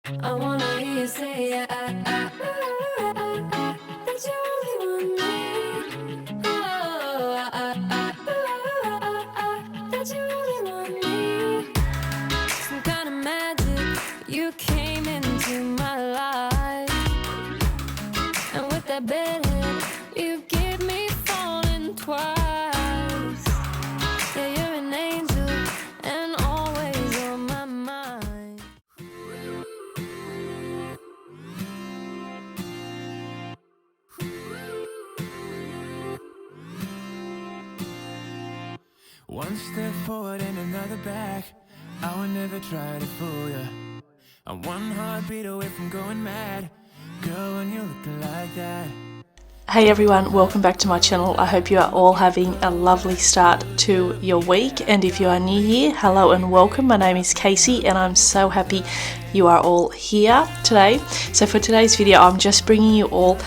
I wanna hear you say that you only want me. That you only want me. Some kind of magic, you came into my life, and with that bedhead, you give me falling twice. Yeah, you're an angel and always on my mind. One step forward and another back. I would never try to fool ya. I'm one heartbeat away from going mad. Girl, when you're looking like that. Hey everyone, welcome back to my channel. I hope you are all having a lovely start to your week, and if you are new here, hello and welcome. My name is Casey and I'm so happy you are all here today. So for today's video, I'm just bringing you all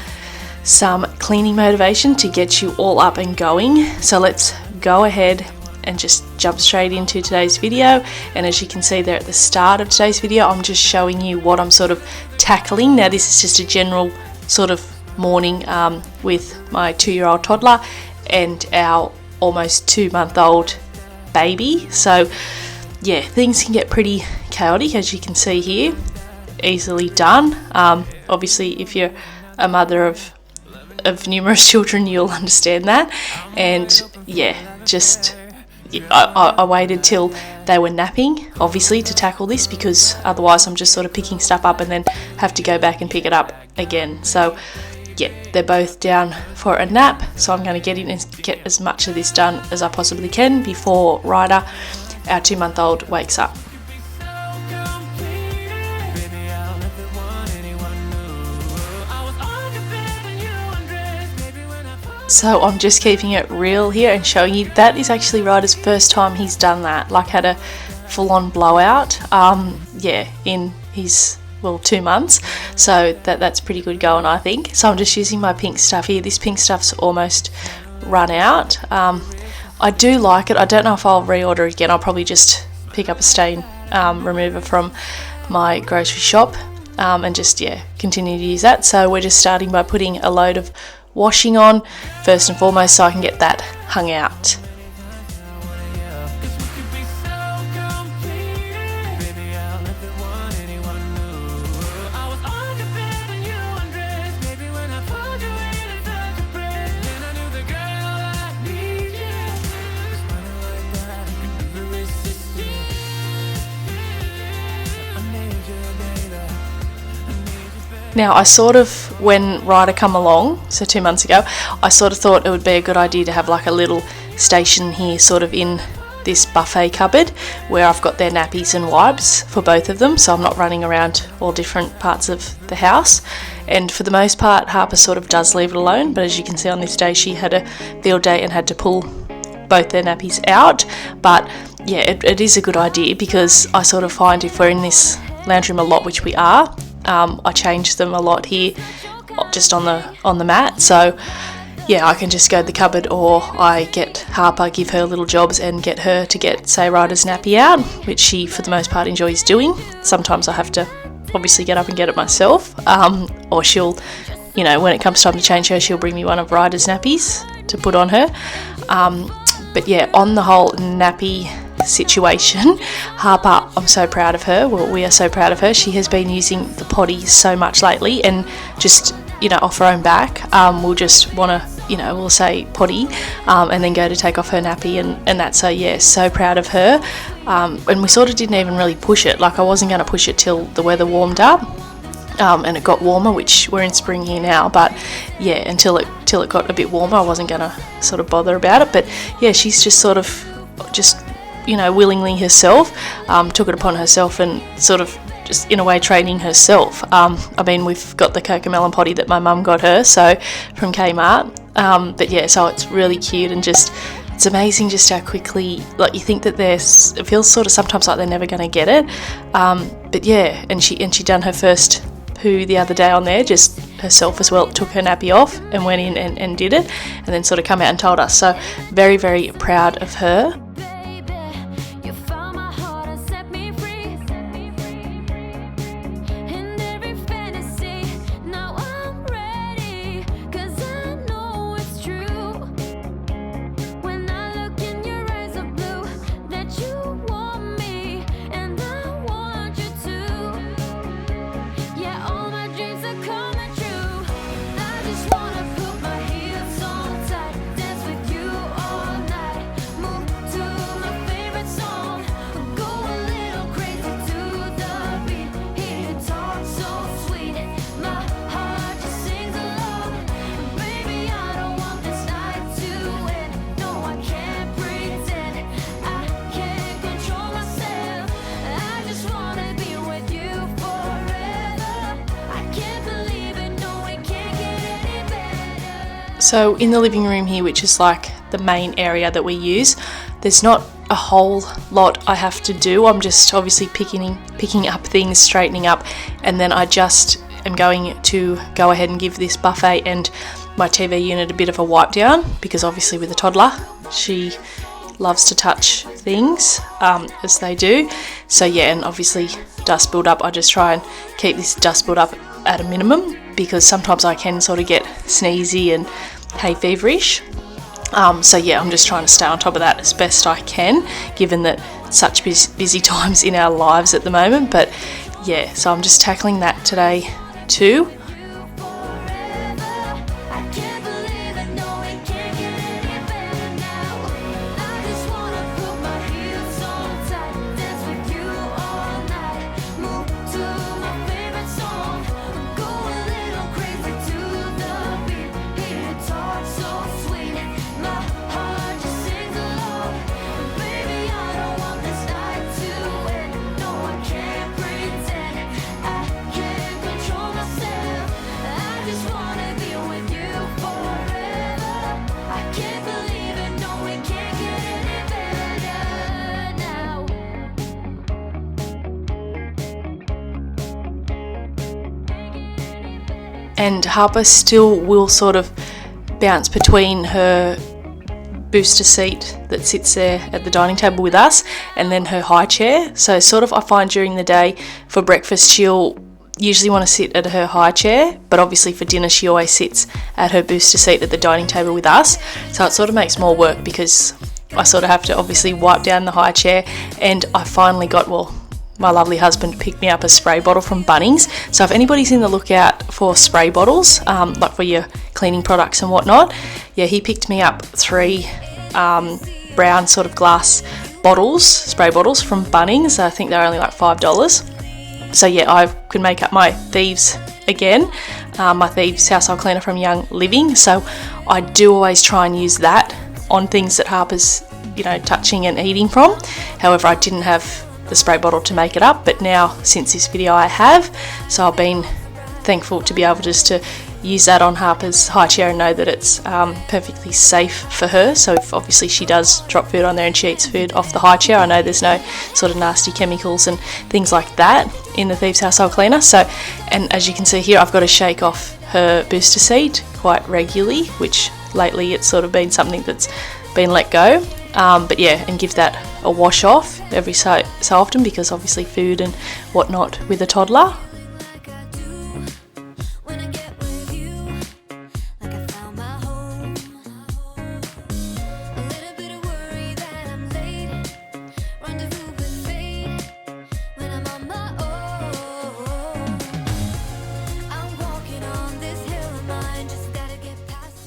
some cleaning motivation to get you all up and going. So let's go ahead and just jump straight into today's video. And as you can see there at the start of today's video, I'm just showing you what I'm sort of tackling. Now this is just a general sort of morning with my 2-year-old toddler and our almost 2-month-old baby. So yeah, things can get pretty chaotic, as you can see here. Easily done. Obviously if you're a mother of numerous children, you'll understand that. And yeah, just I waited till they were napping, obviously, to tackle this, because otherwise I'm just sort of picking stuff up and then have to go back and pick it up again. So yeah, they're both down for a nap, so I'm going to get in and get as much of this done as I possibly can before Ryder, our 2-month-old, wakes up. So I'm just keeping it real here and showing you that is actually Ryder's first time he's done that, like had a full-on blowout, yeah, in his 2 months, so that's pretty good going, I think. So I'm just using my pink stuff here. This pink stuff's almost run out. I do like it. I don't know if I'll reorder again. I'll probably just pick up a stain remover from my grocery shop and just, yeah, continue to use that. So we're just starting by putting a load of washing on first and foremost, so I can get that hung out. Now I sort of, when Ryder come along, so 2 months ago, I sort of thought it would be a good idea to have like a little station here sort of in this buffet cupboard where I've got their nappies and wipes for both of them, so I'm not running around all different parts of the house. And for the most part, Harper sort of does leave it alone, but as you can see on this day, she had a field day and had to pull both their nappies out. But yeah, it is a good idea, because I sort of find if we're in this lounge room a lot, which we are, I change them a lot here just on the mat, so yeah, I can just go to the cupboard, or I get Harper, give her little jobs and get her to get, say, Ryder's nappy out, which she for the most part enjoys doing. Sometimes I have to obviously get up and get it myself, or she'll, you know, when it comes time to change her, she'll bring me one of Ryder's nappies to put on her. But yeah, on the whole nappy situation, Harper, I'm so proud of her. Well, we are so proud of her. She has been using the potty so much lately, and just, you know, off her own back, we'll just want to, you know, we'll say potty, and then go to take off her nappy and that. So yeah, so proud of her. And we sort of didn't even really push it. Like, I wasn't going to push it till the weather warmed up, and it got warmer, which we're in spring here now, but yeah, until it got a bit warmer, I wasn't going to sort of bother about it. But yeah, she's just sort of just, you know, willingly herself, took it upon herself and sort of just in a way training herself. I mean, we've got the cocomelon potty that my mum got her, so from Kmart, but yeah, so it's really cute, and just, it's amazing just how quickly, like, you think that it feels sort of sometimes like they're never going to get it, but yeah, and she done her first poo the other day on there, just herself as well, took her nappy off and went in and did it, and then sort of come out and told us. So very, very proud of her. So in the living room here, which is like the main area that we use, there's not a whole lot I have to do. I'm just obviously picking up things, straightening up, and then I just am going to go ahead and give this buffet and my TV unit a bit of a wipe down, because obviously with a toddler, she loves to touch things, as they do. So yeah, and obviously dust build up, I just try and keep this dust build up at a minimum, because sometimes I can sort of get sneezy and hay feverish. So yeah, I'm just trying to stay on top of that as best I can, given that such busy times in our lives at the moment. But yeah, so I'm just tackling that today too. And Harper still will sort of bounce between her booster seat that sits there at the dining table with us and then her high chair. So sort of I find during the day for breakfast she'll usually want to sit at her high chair, but obviously for dinner she always sits at her booster seat at the dining table with us. So it sort of makes more work, because I sort of have to obviously wipe down the high chair, and I finally got, my lovely husband picked me up a spray bottle from Bunnings. So if anybody's in the lookout for spray bottles, like for your cleaning products and whatnot, yeah, he picked me up 3 brown sort of glass bottles, spray bottles from Bunnings. I think they're only like $5. So yeah, I could make up my thieves again, my thieves household cleaner from Young Living. So I do always try and use that on things that Harper's, touching and eating from. However, I didn't have the spray bottle to make it up, but now since this video I have, so I've been thankful to be able just to use that on Harper's high chair and know that it's perfectly safe for her. So if obviously she does drop food on there and she eats food off the high chair, I know there's no sort of nasty chemicals and things like that in the Thieves Household Cleaner. So, and as you can see here, I've got to shake off her booster seat quite regularly, which lately it's sort of been something that's been let go. But yeah, and give that a wash off every so often, because obviously food and whatnot with a toddler.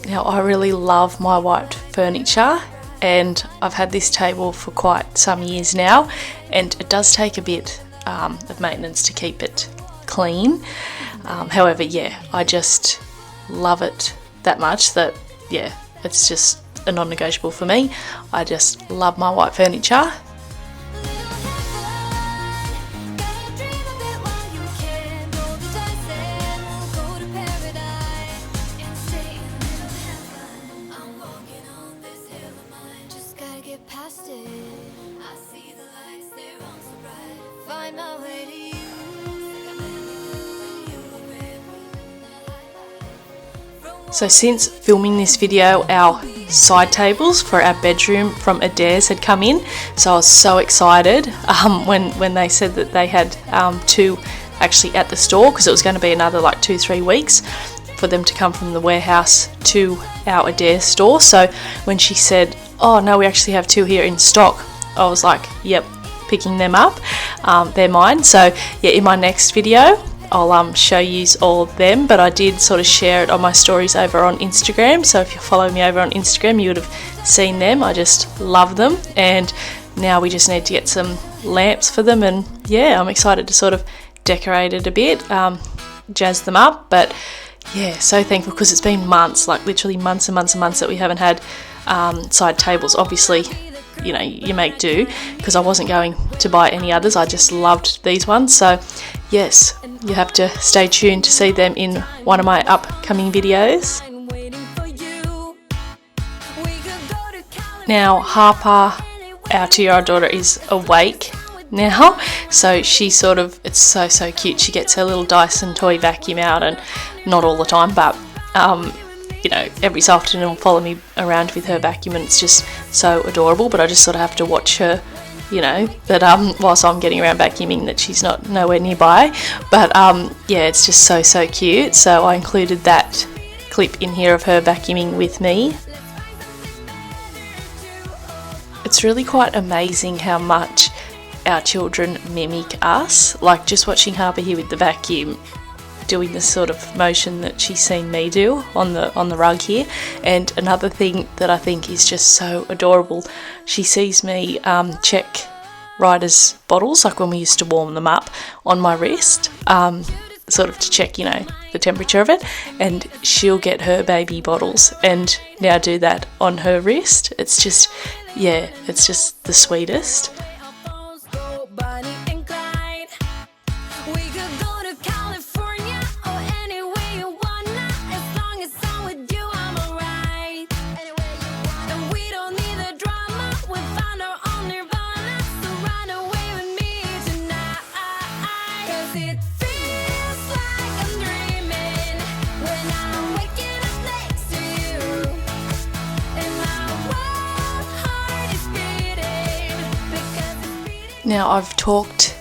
Now I really love my white furniture, and I've had this table for quite some years now, and it does take a bit of maintenance to keep it clean. However, yeah, I just love it that much that, yeah, it's just a non-negotiable for me. I just love my white furniture. So since filming this video, our side tables for our bedroom from Adairs had come in, so I was so excited when they said that they had 2 actually at the store, because it was going to be another like 2-3 weeks for them to come from the warehouse to our Adairs store. So when she said, oh no, we actually have 2 here in stock, I was like, yep, picking them up, they're mine. So yeah, in my next video I'll show you all of them, but I did sort of share it on my stories over on Instagram, so if you follow me over on Instagram you would have seen them. I just love them, and now we just need to get some lamps for them, and yeah, I'm excited to sort of decorate it a bit, jazz them up. But yeah, so thankful, because it's been months, like literally months and months and months that we haven't had side tables. Obviously, you know, you make do, because I wasn't going to buy any others. I just loved these ones. So yes, you have to stay tuned to see them in one of my upcoming videos. Waiting for you. Now Harper, our 2-year-old daughter, is awake now, so she sort of, it's so cute. She gets her little Dyson toy vacuum out, and not all the time, but you know, every so often will follow me around with her vacuum, and it's just so adorable. But I just sort of have to watch her, you know, that whilst I'm getting around vacuuming, that she's not nowhere nearby. But yeah, it's just so cute. So I included that clip in here of her vacuuming with me. It's really quite amazing how much our children mimic us. Like just watching Harper here with the vacuum, doing the sort of motion that she's seen me do on the rug here. And another thing that I think is just so adorable, she sees me check Ryder's bottles, like when we used to warm them up, on my wrist, sort of to check, you know, the temperature of it, and she'll get her baby bottles and now do that on her wrist. It's just, yeah, it's just the sweetest. Now I've talked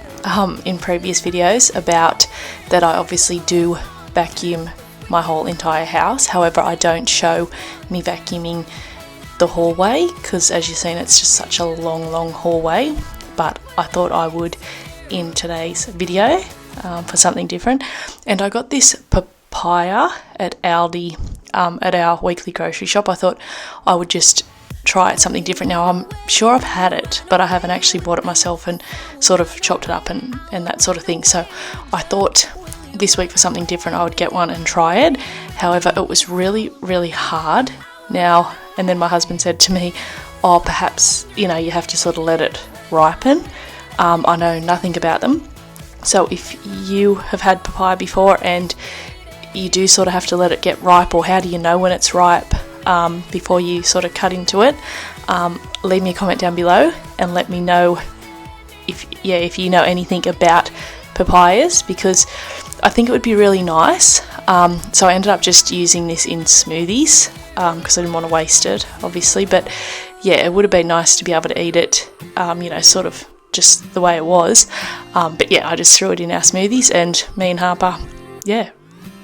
in previous videos about that I obviously do vacuum my whole entire house. However, I don't show me vacuuming the hallway because, as you've seen, it's just such a long hallway. But I thought I would in today's video for something different. And I got this papaya at Aldi at our weekly grocery shop. I thought I would just try it something different. Now I'm sure I've had it, but I haven't actually bought it myself and sort of chopped it up and that sort of thing. So I thought this week for something different I would get one and try it. However, it was really hard. Now, and then my husband said to me, oh, perhaps, you know, you have to sort of let it ripen. I know nothing about them. So if you have had papaya before and you do sort of have to let it get ripe, or how do you know when it's ripe before you sort of cut into it, leave me a comment down below and let me know if you know anything about papayas, because I think it would be really nice. So I ended up just using this in smoothies because I didn't want to waste it, obviously. But yeah, it would have been nice to be able to eat it, you know, sort of just the way it was. But yeah, I just threw it in our smoothies, and me and Harper, yeah,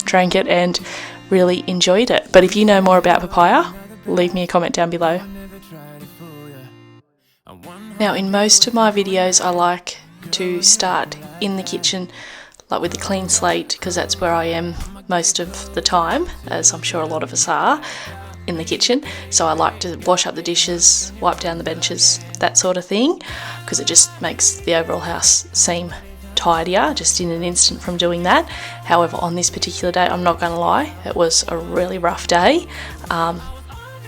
drank it and really enjoyed it. But if you know more about papaya, leave me a comment down below. Now, in most of my videos I like to start in the kitchen, like with a clean slate, because that's where I am most of the time, as I'm sure a lot of us are in the kitchen. So I like to wash up the dishes, wipe down the benches, that sort of thing, because it just makes the overall house seem tidier just in an instant from doing that. However, on this particular day, I'm not going to lie, it was a really rough day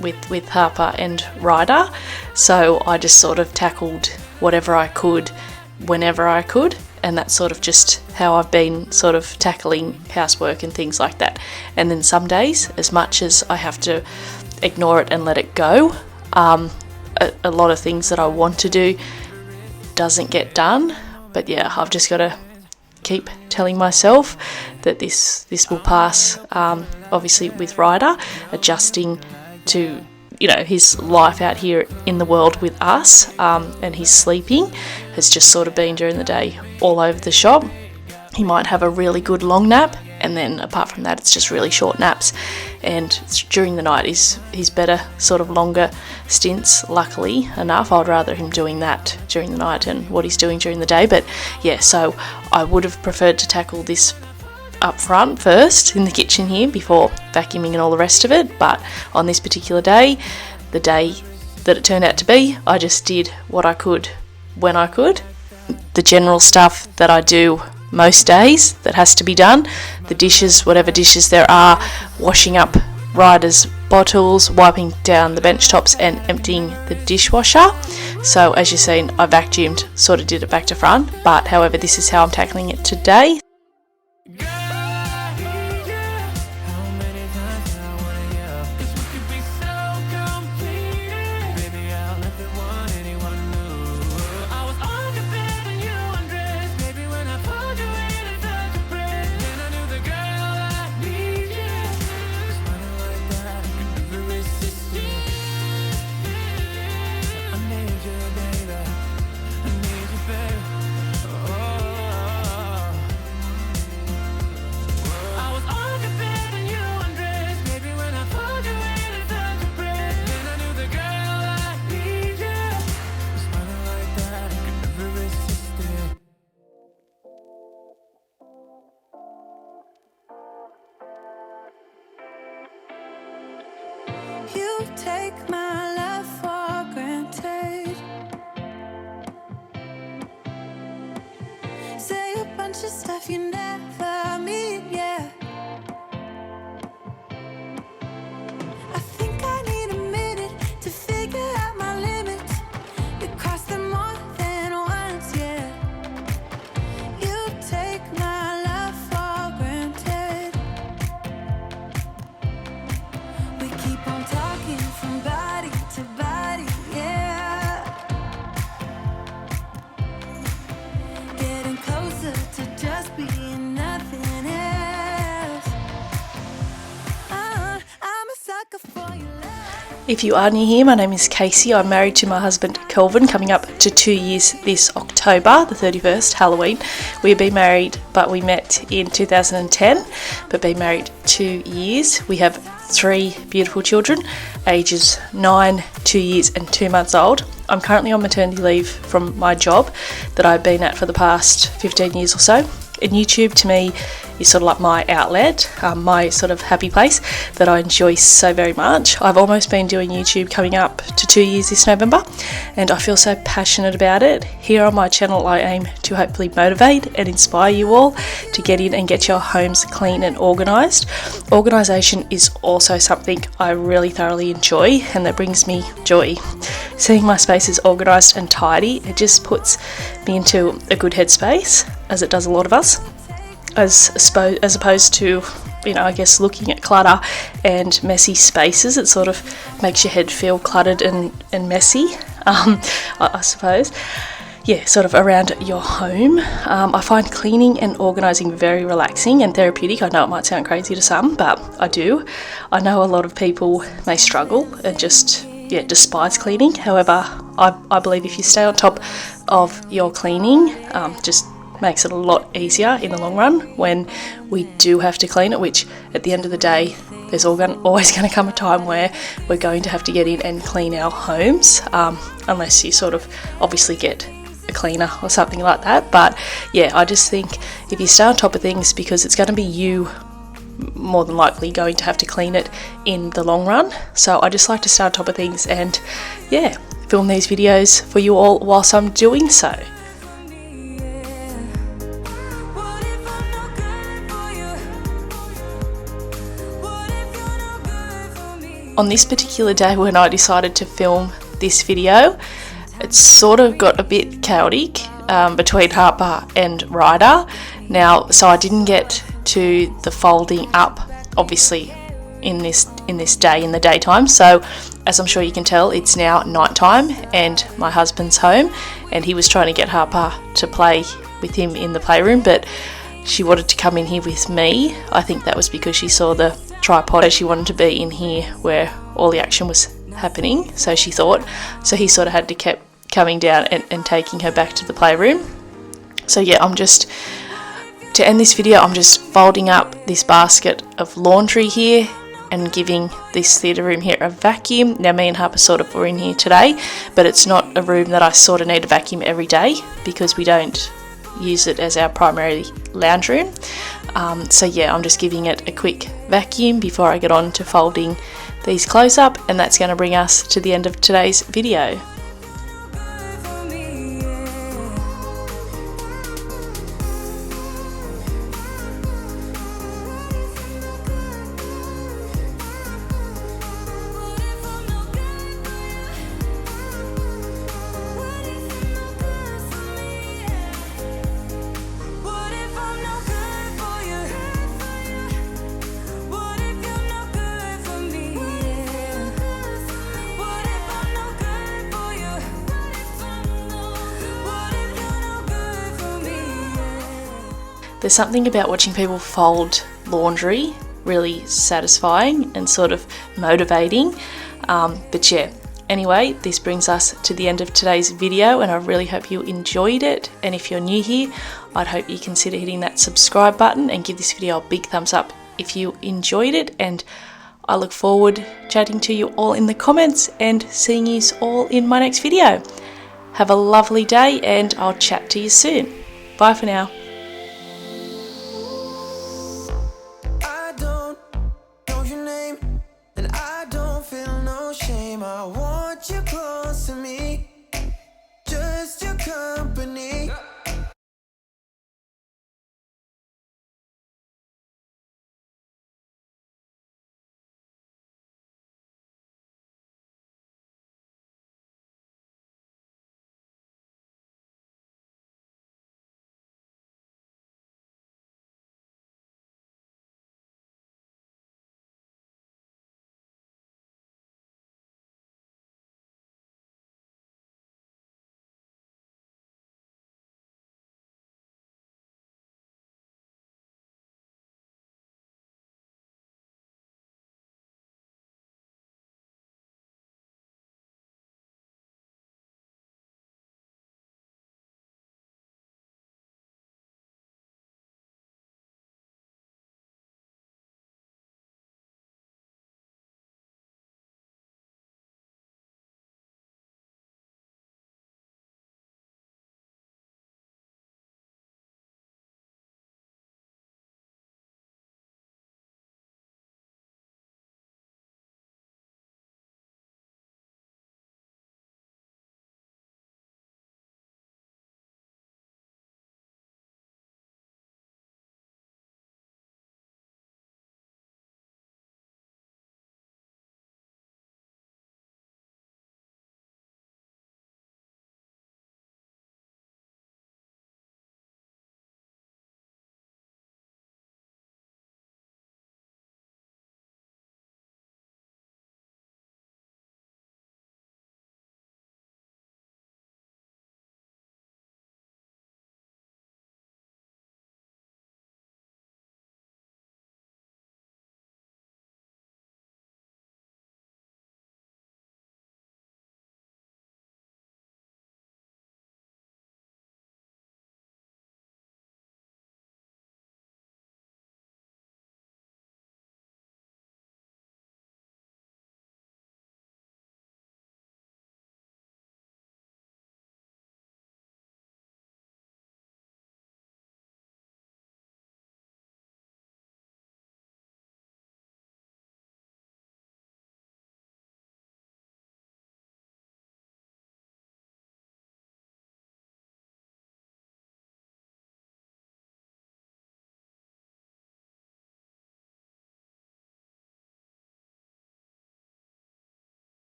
with Harper and Ryder. So I just sort of tackled whatever I could whenever I could, and that's sort of just how I've been sort of tackling housework and things like that. And then some days, as much as I have to ignore it and let it go, a lot of things that I want to do doesn't get done. But yeah, I've just got to keep telling myself that this will pass. Obviously with Ryder adjusting to, you know, his life out here in the world with us, and his sleeping has just sort of been during the day all over the shop. He might have a really good long nap, and then apart from that it's just really short naps, and during the night he's better sort of longer stints, luckily enough. I'd rather him doing that during the night and what he's doing during the day. But yeah, so I would have preferred to tackle this up front first in the kitchen here before vacuuming and all the rest of it. But on this particular day, the day that it turned out to be, I just did what I could when I could. The general stuff that I do most days that has to be done, the dishes, whatever dishes there are, washing up Ryder's bottles, wiping down the bench tops and emptying the dishwasher. So as you've seen, I vacuumed, sort of did it back to front, but however, this is how I'm tackling it today. take my love for granted. Say a bunch of stuff you never mean, yeah. I think I need a minute to figure out my limits. You cross them more than once, yeah. You take my love for granted. We keep on talking from body to body, yeah. Getting closer to just being nothing else. I'm a sucker for your love. If you are new here, my name is Casey. I'm married to my husband Kelvin, coming up to 2 years this October, the 31st, Halloween. We've been married, but we met in 2010, but been married 2 years. We have 3 beautiful children, ages 9, 2 years and 2 months old. I'm currently on maternity leave from my job that I've been at for the past 15 years or so. And YouTube to me is sort of like my outlet, my sort of happy place that I enjoy so very much. I've almost been doing YouTube coming up to 2 years this November, and I feel so passionate about it. Here on my channel I aim to hopefully motivate and inspire you all to get in and get your homes clean and organised. Organisation is also something I really thoroughly enjoy, and that brings me joy. Seeing my spaces organised and tidy, it just puts me into a good headspace, as it does a lot of us, as opposed to, you know, I guess looking at clutter and messy spaces. It sort of makes your head feel cluttered and messy, I suppose. Yeah, sort of around your home. I find cleaning and organising very relaxing and therapeutic. I know it might sound crazy to some, but I do. I know a lot of people may struggle and just despise cleaning. However, I believe if you stay on top of your cleaning, just makes it a lot easier in the long run when we do have to clean it, which at the end of the day there's always going to come a time where we're going to have to get in and clean our homes, unless you sort of obviously get a cleaner or something like that. But yeah, I just think if you stay on top of things, because it's going to be you more than likely going to have to clean it in the long run. So I just like to stay on top of things and yeah, film these videos for you all whilst I'm doing so. On this particular day when I decided to film this video, it sort of got a bit chaotic between Harper and Ryder. Now, so I didn't get to the folding up, obviously, in this day in the daytime. So, as I'm sure you can tell, it's now nighttime and my husband's home, and he was trying to get Harper to play with him in the playroom, but she wanted to come in here with me. I think that was because she saw the tripod. She wanted to be in here where all the action was happening, so she thought. So he sort of had to keep coming down and taking her back to the playroom. So yeah, to end this video, I'm just folding up this basket of laundry here and giving this theatre room here a vacuum. Now me and Harper sort of were in here today, but it's not a room that I sort of need to vacuum every day because we don't use it as our primary lounge room. So yeah, I'm just giving it a quick vacuum before I get on to folding these clothes up, and that's going to bring us to the end of today's video. There's something about watching people fold laundry really satisfying and sort of motivating. But yeah, anyway, this brings us to the end of today's video, and I really hope you enjoyed it. And if you're new here, I'd hope you consider hitting that subscribe button and give this video a big thumbs up if you enjoyed it. And I look forward chatting to you all in the comments and seeing you all in my next video. Have a lovely day, and I'll chat to you soon. Bye for now. I don't know your name, and I don't feel no shame.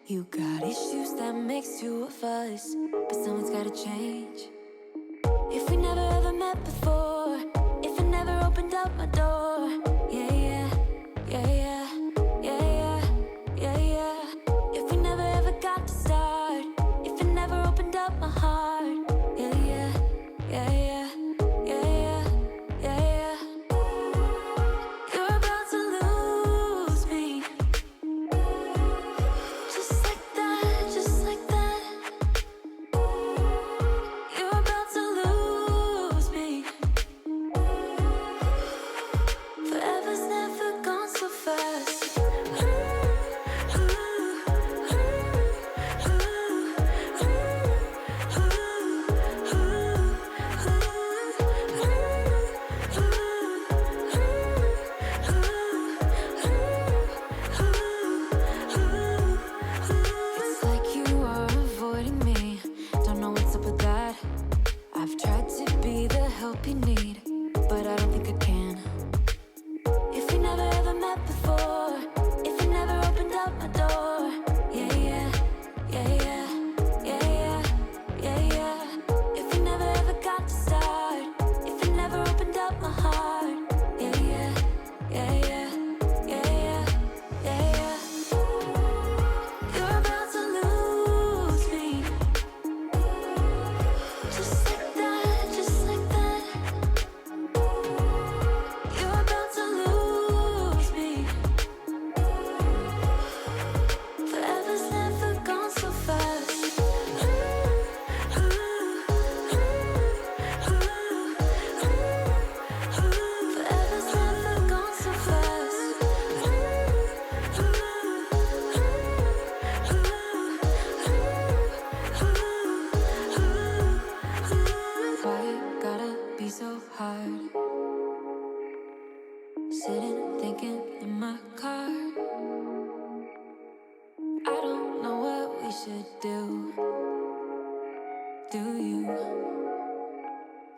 You got issues that makes you a fuss, but someone's gotta change. If we never ever met before, if I never opened up my door, yeah, yeah, yeah, yeah, yeah, yeah, yeah, yeah. If we never ever got to start, if I never opened up my heart, yeah, yeah, yeah, yeah, yeah, yeah, yeah, yeah. You're about to lose me, just like that, just like that. You're about to lose me. Forever's never gone so fast. It's like you are avoiding me. Don't know what's up with that. I've tried to be the help you need, but I don't think I can. If we never ever met before, if I never opened up my door, yeah, yeah, yeah, yeah, yeah, yeah, yeah, yeah. If we never ever got to start, if I never opened up my heart, yeah, yeah, yeah, yeah, yeah, yeah, yeah, yeah. You're about to lose me, just like that, just like that. You're about to lose me. Forever's never gone so fast. Forever's never gone so fast. Why you gotta be so hard? Sitting thinking in my car. I don't know what we should do. Do you?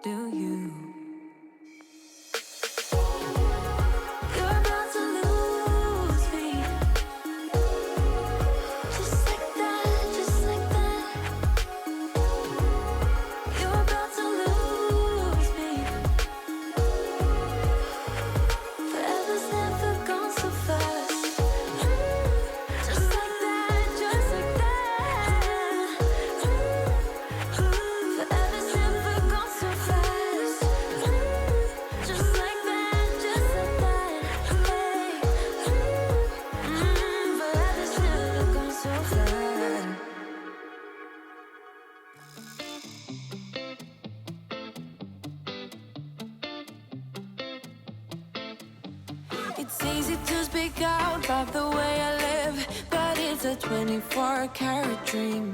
Do you? You're about to lose me, just like that, just like that. You're about to lose me. Forever's never gone so fast. Just like that, just like that. Forever's never gone so fast. Just like that, just like that. Hey. Forever's never gone so fast. It's easy to speak out about the way I live, but it's a 24-karat dream.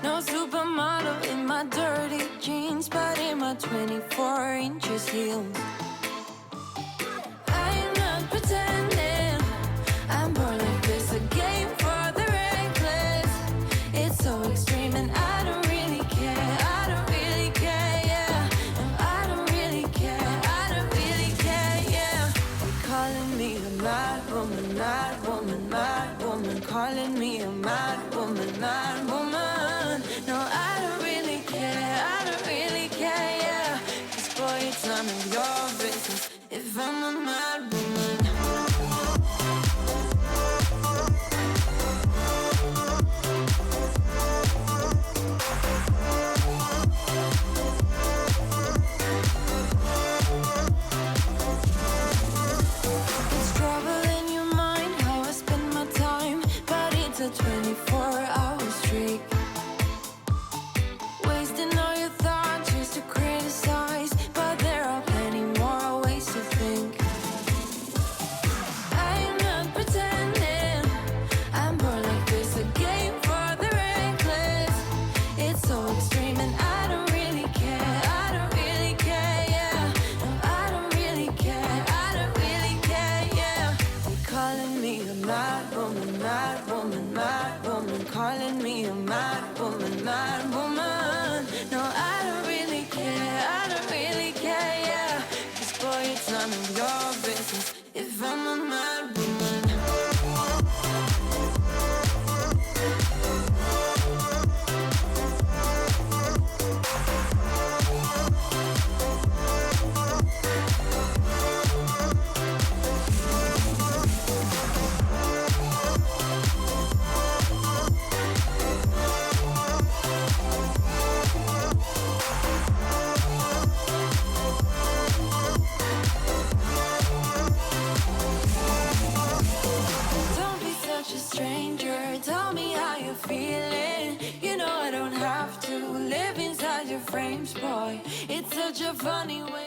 No supermodel in my dirty jeans, but in my 24 inches heels. I'm not pretending, I'm born like this, a game for the reckless. It's so extreme and I don't really care, I don't really care, yeah. No, I don't really care, I don't really care, yeah. They're calling me a mad woman, mad woman, mad woman. Calling me a mad woman, mad woman. No, I don't really care, I don't really care, yeah. 'Cause boy, it's none of your business if I'm a mad woman. It's trouble in your mind how I spend my time, but it's a 24-hour streak. Wasting all your thoughts just to criticize, but there are plenty more ways to think. I'm not pretending, I'm born like this, a game for the reckless. It's so extreme and I don't really care, I don't really care, yeah. No, I don't really care, I don't really care, yeah. They're calling me a mad woman, mad woman, mad woman. frames, boy. It's such a funny way.